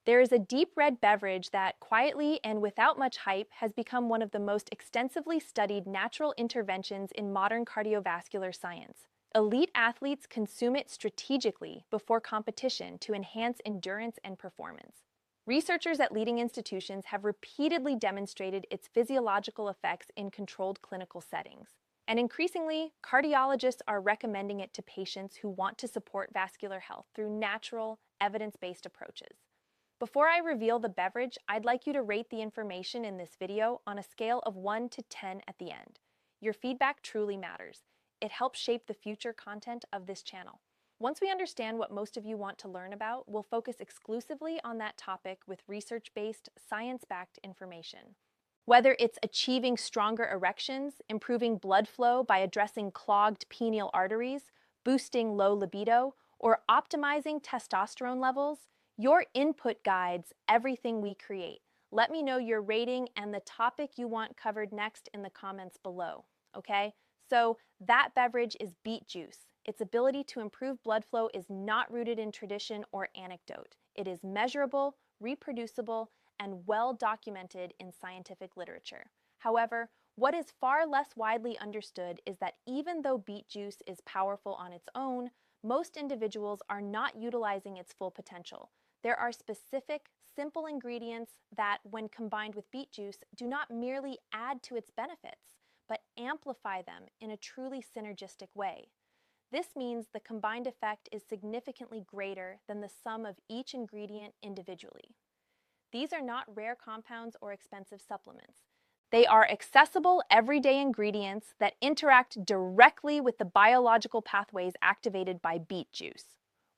There is a deep red beverage that, quietly and without much hype, has become one of the most extensively studied natural interventions in modern cardiovascular science. Elite athletes consume it strategically before competition to enhance endurance and performance. Researchers at leading institutions have repeatedly demonstrated its physiological effects in controlled clinical settings. And increasingly, cardiologists are recommending it to patients who want to support vascular health through natural, evidence-based approaches. Before I reveal the beverage, I'd like you to rate the information in this video on a scale of 1 to 10 at the end. Your feedback truly matters. It helps shape the future content of this channel. Once we understand what most of you want to learn about, we'll focus exclusively on that topic with research-based, science-backed information. Whether it's achieving stronger erections, improving blood flow by addressing clogged pineal arteries, boosting low libido, or optimizing testosterone levels, your input guides everything we create. Let me know your rating and the topic you want covered next in the comments below, okay? So that beverage is beet juice. Its ability to improve blood flow is not rooted in tradition or anecdote. It is measurable, reproducible, and well documented in scientific literature. However, what is far less widely understood is that even though beet juice is powerful on its own, most individuals are not utilizing its full potential. There are specific, simple ingredients that, when combined with beet juice, do not merely add to its benefits, but amplify them in a truly synergistic way. This means the combined effect is significantly greater than the sum of each ingredient individually. These are not rare compounds or expensive supplements. They are accessible, everyday ingredients that interact directly with the biological pathways activated by beet juice.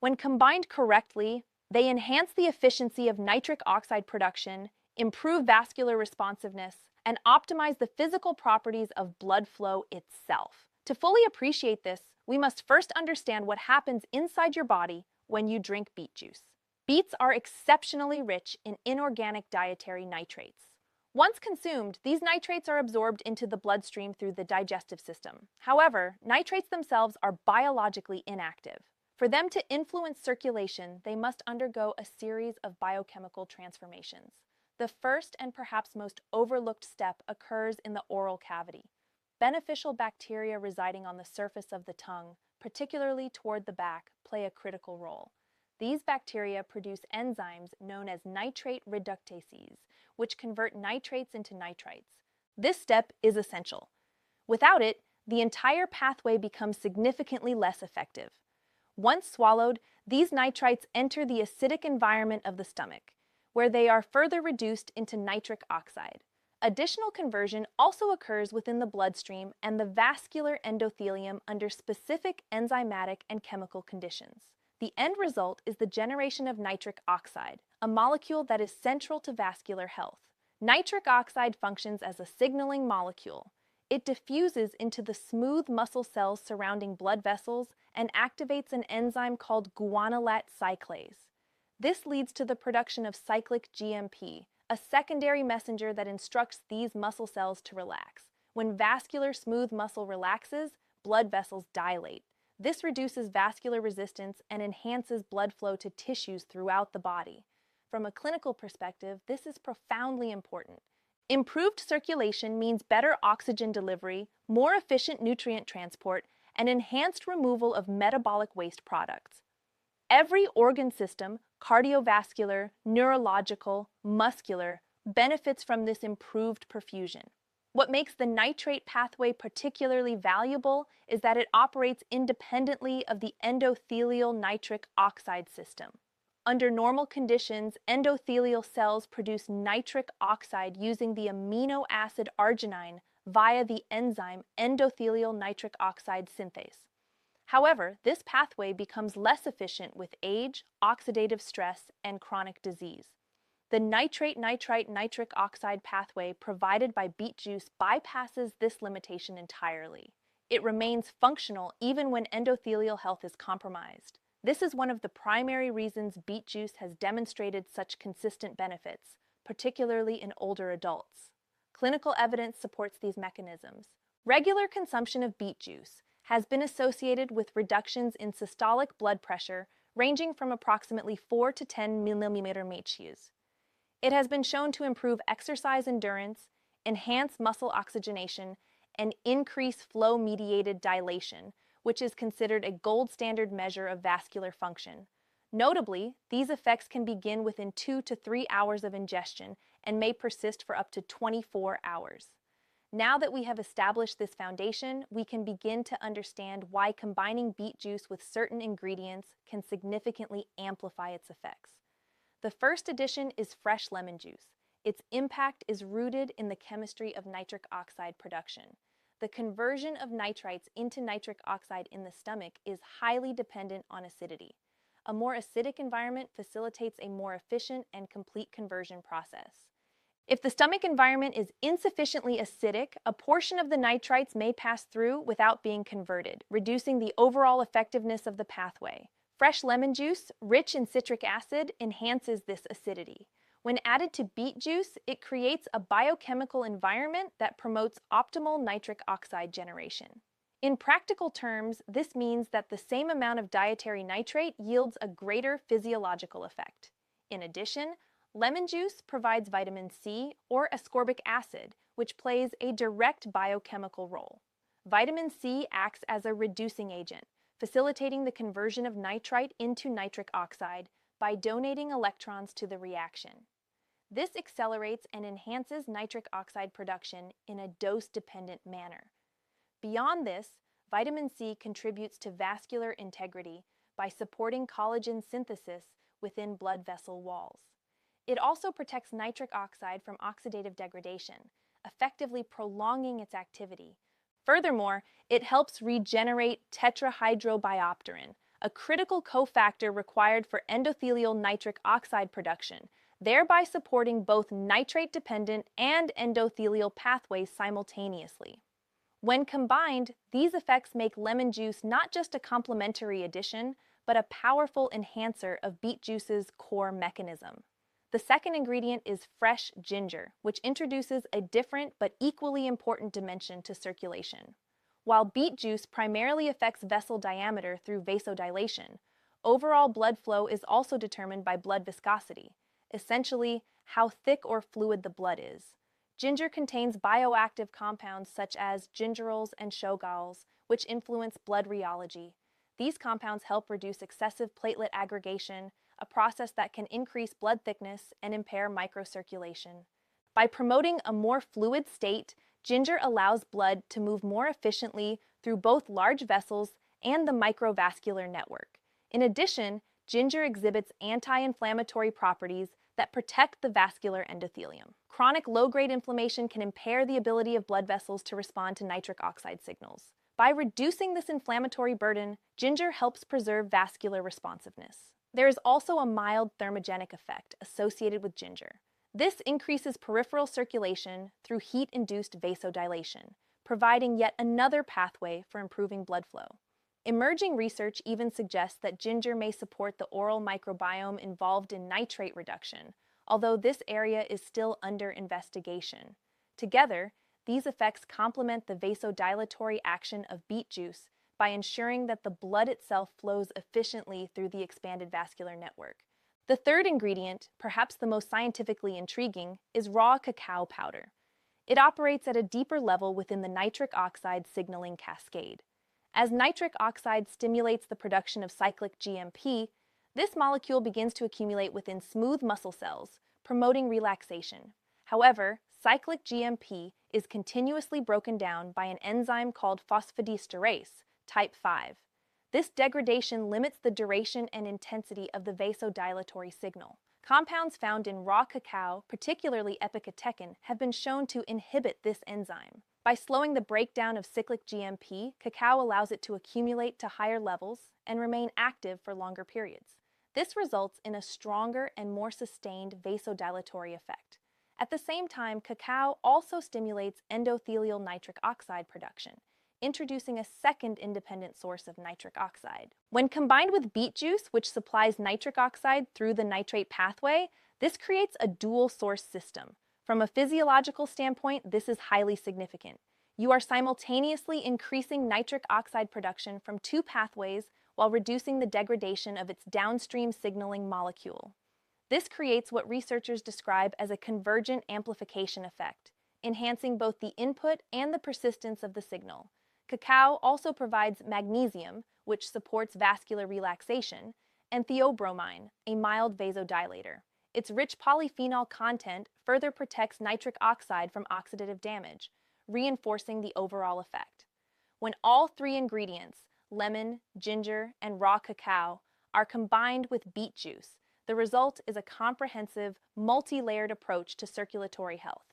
When combined correctly, they enhance the efficiency of nitric oxide production, improve vascular responsiveness, and optimize the physical properties of blood flow itself. To fully appreciate this, we must first understand what happens inside your body when you drink beet juice. Beets are exceptionally rich in inorganic dietary nitrates. Once consumed, these nitrates are absorbed into the bloodstream through the digestive system. However, nitrates themselves are biologically inactive. For them to influence circulation, they must undergo a series of biochemical transformations. The first and perhaps most overlooked step occurs in the oral cavity. Beneficial bacteria residing on the surface of the tongue, particularly toward the back, play a critical role. These bacteria produce enzymes known as nitrate reductases, which convert nitrates into nitrites. This step is essential. Without it, the entire pathway becomes significantly less effective. Once swallowed, these nitrites enter the acidic environment of the stomach, where they are further reduced into nitric oxide. Additional conversion also occurs within the bloodstream and the vascular endothelium under specific enzymatic and chemical conditions. The end result is the generation of nitric oxide, a molecule that is central to vascular health. Nitric oxide functions as a signaling molecule. It diffuses into the smooth muscle cells surrounding blood vessels and activates an enzyme called guanylate cyclase. This leads to the production of cyclic GMP, a secondary messenger that instructs these muscle cells to relax. When vascular smooth muscle relaxes, blood vessels dilate. This reduces vascular resistance and enhances blood flow to tissues throughout the body. From a clinical perspective, this is profoundly important. Improved circulation means better oxygen delivery, more efficient nutrient transport, and enhanced removal of metabolic waste products. Every organ system, cardiovascular, neurological, muscular, benefits from this improved perfusion. What makes the nitrate pathway particularly valuable is that it operates independently of the endothelial nitric oxide system. Under normal conditions, endothelial cells produce nitric oxide using the amino acid arginine via the enzyme endothelial nitric oxide synthase. However, this pathway becomes less efficient with age, oxidative stress, and chronic disease. The nitrate-nitrite-nitric oxide pathway provided by beet juice bypasses this limitation entirely. It remains functional even when endothelial health is compromised. This is one of the primary reasons beet juice has demonstrated such consistent benefits, particularly in older adults. Clinical evidence supports these mechanisms. Regular consumption of beet juice has been associated with reductions in systolic blood pressure, ranging from approximately 4 to 10 mmHg. It has been shown to improve exercise endurance, enhance muscle oxygenation, and increase flow-mediated dilation, which is considered a gold standard measure of vascular function. Notably, these effects can begin within 2 to 3 hours of ingestion and may persist for up to 24 hours. Now that we have established this foundation, we can begin to understand why combining beet juice with certain ingredients can significantly amplify its effects. The first addition is fresh lemon juice. Its impact is rooted in the chemistry of nitric oxide production. The conversion of nitrites into nitric oxide in the stomach is highly dependent on acidity. A more acidic environment facilitates a more efficient and complete conversion process. If the stomach environment is insufficiently acidic, a portion of the nitrites may pass through without being converted, reducing the overall effectiveness of the pathway. Fresh lemon juice, rich in citric acid, enhances this acidity. When added to beet juice, it creates a biochemical environment that promotes optimal nitric oxide generation. In practical terms, this means that the same amount of dietary nitrate yields a greater physiological effect. In addition, lemon juice provides vitamin C or ascorbic acid, which plays a direct biochemical role. Vitamin C acts as a reducing agent, facilitating the conversion of nitrite into nitric oxide by donating electrons to the reaction. This accelerates and enhances nitric oxide production in a dose-dependent manner. Beyond this, vitamin C contributes to vascular integrity by supporting collagen synthesis within blood vessel walls. It also protects nitric oxide from oxidative degradation, effectively prolonging its activity. Furthermore, it helps regenerate tetrahydrobiopterin, a critical cofactor required for endothelial nitric oxide production, thereby supporting both nitrate-dependent and endothelial pathways simultaneously. When combined, these effects make lemon juice not just a complementary addition, but a powerful enhancer of beet juice's core mechanism. The second ingredient is fresh ginger, which introduces a different but equally important dimension to circulation. While beet juice primarily affects vessel diameter through vasodilation, overall blood flow is also determined by blood viscosity, essentially how thick or fluid the blood is. Ginger contains bioactive compounds such as gingerols and shogaols, which influence blood rheology. These compounds help reduce excessive platelet aggregation, a process that can increase blood thickness and impair microcirculation. By promoting a more fluid state, ginger allows blood to move more efficiently through both large vessels and the microvascular network. In addition, ginger exhibits anti-inflammatory properties that protect the vascular endothelium. Chronic low-grade inflammation can impair the ability of blood vessels to respond to nitric oxide signals. By reducing this inflammatory burden, ginger helps preserve vascular responsiveness. There is also a mild thermogenic effect associated with ginger. This increases peripheral circulation through heat-induced vasodilation, providing yet another pathway for improving blood flow. Emerging research even suggests that ginger may support the oral microbiome involved in nitrate reduction, although this area is still under investigation. Together, these effects complement the vasodilatory action of beet juice by ensuring that the blood itself flows efficiently through the expanded vascular network. The third ingredient, perhaps the most scientifically intriguing, is raw cacao powder. It operates at a deeper level within the nitric oxide signaling cascade. As nitric oxide stimulates the production of cyclic GMP, this molecule begins to accumulate within smooth muscle cells, promoting relaxation. However, cyclic GMP is continuously broken down by an enzyme called phosphodiesterase, type 5. This degradation limits the duration and intensity of the vasodilatory signal. Compounds found in raw cacao, particularly epicatechin, have been shown to inhibit this enzyme. By slowing the breakdown of cyclic GMP, cacao allows it to accumulate to higher levels and remain active for longer periods. This results in a stronger and more sustained vasodilatory effect. At the same time, cacao also stimulates endothelial nitric oxide production, introducing a second independent source of nitric oxide. When combined with beet juice, which supplies nitric oxide through the nitrate pathway, this creates a dual source system. From a physiological standpoint, this is highly significant. You are simultaneously increasing nitric oxide production from two pathways while reducing the degradation of its downstream signaling molecule. This creates what researchers describe as a convergent amplification effect, enhancing both the input and the persistence of the signal. Cacao also provides magnesium, which supports vascular relaxation, and theobromine, a mild vasodilator. Its rich polyphenol content further protects nitric oxide from oxidative damage, reinforcing the overall effect. When all three ingredients, lemon, ginger, and raw cacao, are combined with beet juice, the result is a comprehensive, multi-layered approach to circulatory health.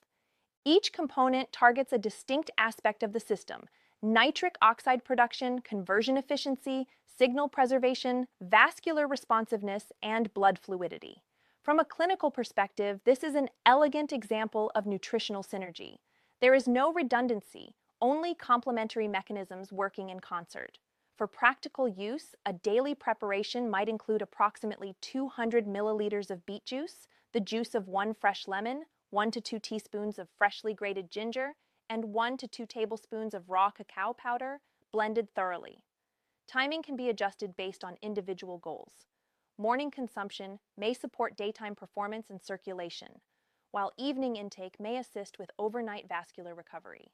Each component targets a distinct aspect of the system: nitric oxide production, conversion efficiency, signal preservation, vascular responsiveness, and blood fluidity. From a clinical perspective, this is an elegant example of nutritional synergy. There is no redundancy, only complementary mechanisms working in concert. For practical use, a daily preparation might include approximately 200 milliliters of beet juice, the juice of one fresh lemon, 1 to 2 teaspoons of freshly grated ginger, and 1 to 2 tablespoons of raw cacao powder, blended thoroughly. Timing can be adjusted based on individual goals. Morning consumption may support daytime performance and circulation, while evening intake may assist with overnight vascular recovery.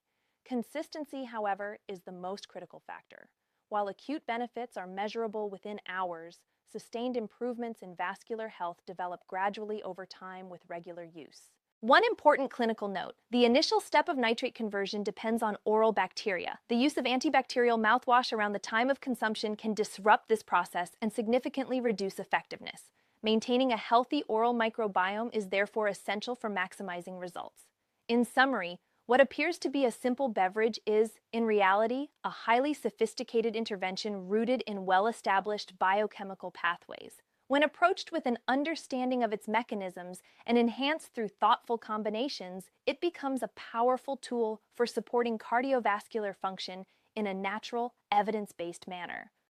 Consistency, however, is the most critical factor. While acute benefits are measurable within hours, sustained improvements in vascular health develop gradually over time with regular use. One important clinical note: the initial step of nitrate conversion depends on oral bacteria. The use of antibacterial mouthwash around the time of consumption can disrupt this process and significantly reduce effectiveness. Maintaining a healthy oral microbiome is therefore essential for maximizing results. In summary, what appears to be a simple beverage is, in reality, a highly sophisticated intervention rooted in well-established biochemical pathways. When approached with an understanding of its mechanisms and enhanced through thoughtful combinations, it becomes a powerful tool for supporting cardiovascular function in a natural, evidence-based manner.